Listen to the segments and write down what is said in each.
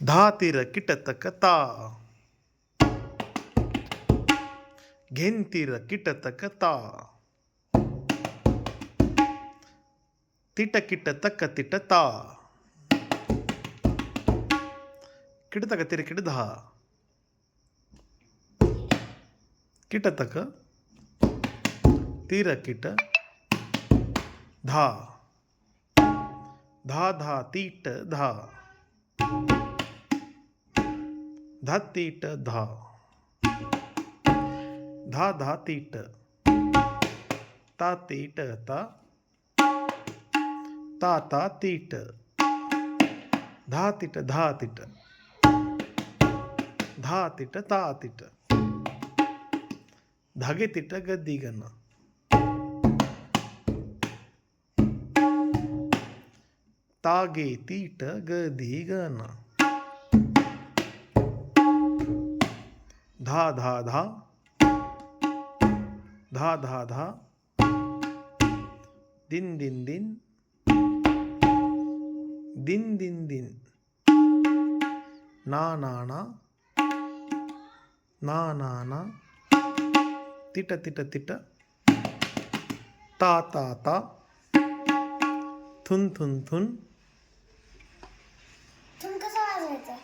धातीर किटतक ता घेंतीर किटतक ता तिट किटतक तिट ता किटतक तिर किट धा किटतक तिर किट धा धा धा तीट धा धा तीट धा धा धा तीट ता तीट ता ता ता तीट धा तीट धा तीट धा तीट ता तीट धागे तीट गद्दी गण तागे तीट गदी गण धा धा धा धा धा धा दिन दिन दिन दिन दिन दिन ना ना ना ना ना ना तिट तिट तिट ता ता ता थुन थुन थुन थुन कसं वाजवायचं?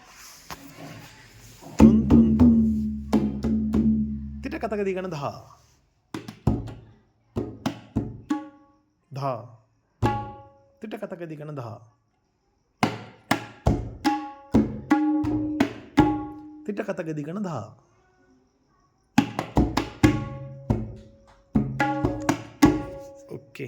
थुन थुन थुन तिट कथा कधी गण धा धा तिट कथा कधी गण धा तिट कथा कधी गण धा ओके